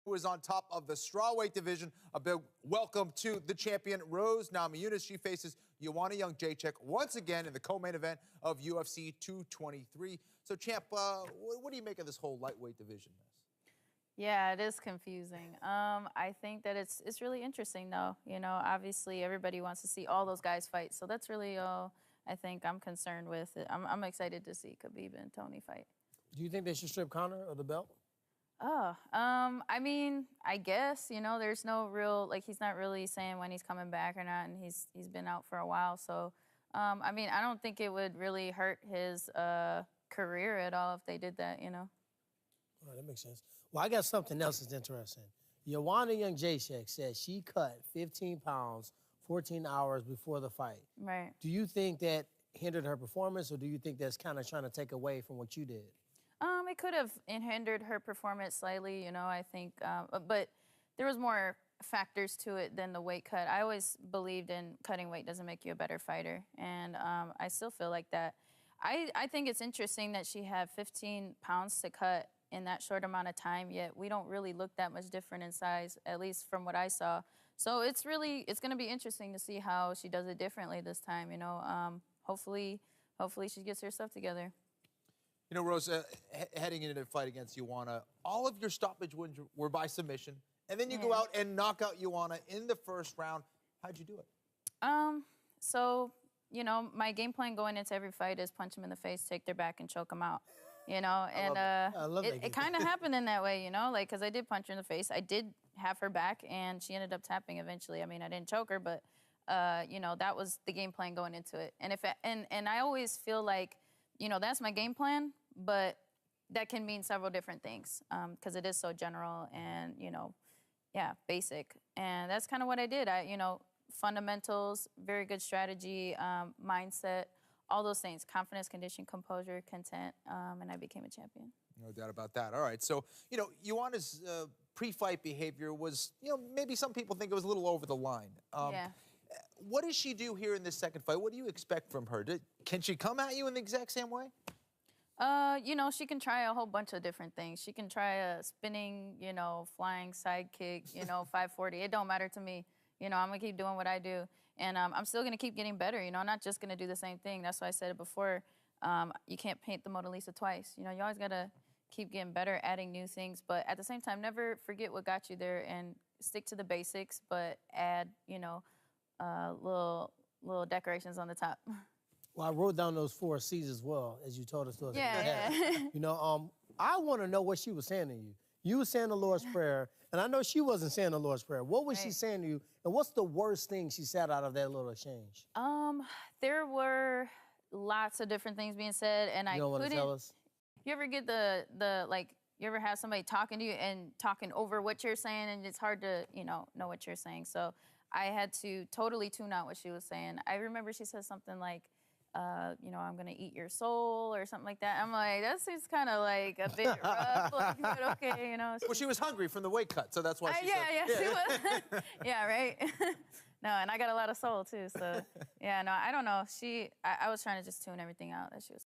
who is on top of the strawweight division. A big welcome to the champion, Rose Namajunas. She faces Joanna Jedrzejczyk once again in the co-main event of UFC 223. So, champ, what do you make of this whole lightweight division mess? Yeah, it is confusing. I think that it's really interesting, though. You know, obviously everybody wants to see all those guys fight, so that's really all I think I'm concerned with. I'm excited to see Khabib and Tony fight. Do you think they should strip Conor of the belt? I mean, I guess, you know, there's no real, like, he's not really saying when he's coming back or not, and he's been out for a while. So, I mean, I don't think it would really hurt his career at all if they did that, you know. All right, that makes sense. Well, I got something else that's interesting. Joanna Jedrzejczyk said she cut 15 pounds 14 hours before the fight. Right. Do you think that hindered her performance, or do you think that's kind of trying to take away from what you did? It could have hindered her performance slightly, you know, I think. But there was more factors to it than the weight cut. I always believed in cutting weight doesn't make you a better fighter, and I still feel like that. I think it's interesting that she had 15 pounds to cut in that short amount of time, yet we don't really look that much different in size, at least from what I saw. So it's going to be interesting to see how she does it differently this time, you know. Hopefully she gets her stuff together. You know, Rose, heading into the fight against Joanna, all of your stoppage wins were by submission, and then you go out and knock out Joanna in the first round. How'd you do it? So, you know, my game plan going into every fight is punch them in the face, take their back, and choke them out. You know, and it kind of happened in that way, you know, like, because I did punch her in the face. I did have her back, and she ended up tapping eventually. I mean, I didn't choke her, but, you know, that was the game plan going into it. And I always feel like, you know, that's my game plan, but that can mean several different things because it is so general and, you know, yeah, basic. And that's kind of what I did. You know, fundamentals, very good strategy, mindset, all those things, confidence, condition, composure, content, and I became a champion. No doubt about that. All right. So, you know, Joanna's pre-fight behavior was, you know, maybe some people think it was a little over the line. Yeah. What does she do here in this second fight? What do you expect from her? Can she come at you in the exact same way? You know, she can try a whole bunch of different things. She can try a spinning, you know, flying side kick, you know, 540. It don't matter to me. You know, I'm going to keep doing what I do. And I'm still going to keep getting better. You know, I'm not just going to do the same thing. That's why I said it before. You can't paint the Mona Lisa twice. You know, you always got to keep getting better, adding new things. But at the same time, never forget what got you there and stick to the basics, but add, you know, little decorations on the top. Well, I wrote down those 4 C's as well, as you told us. Yeah. You know, I want to know what she was saying to you. You were saying the Lord's Prayer, and I know she wasn't saying the Lord's Prayer. What was she saying to you, and what's the worst thing she said out of that little exchange? There were lots of different things being said, and I couldn't... You don't want to tell us? You ever get like, you ever have somebody talking to you and talking over what you're saying, and it's hard to, you know what you're saying. So I had to totally tune out what she was saying. I remember she said something like, you know, I'm going to eat your soul or something like that. I'm like, that seems kind of like a bit rough. Like, but okay, you know. Well, she was hungry from the weight cut, so that's why she said... Yeah, she was. Yeah, right? No, and I got a lot of soul, too. So, yeah, no, I don't know. I was trying to just tune everything out that she was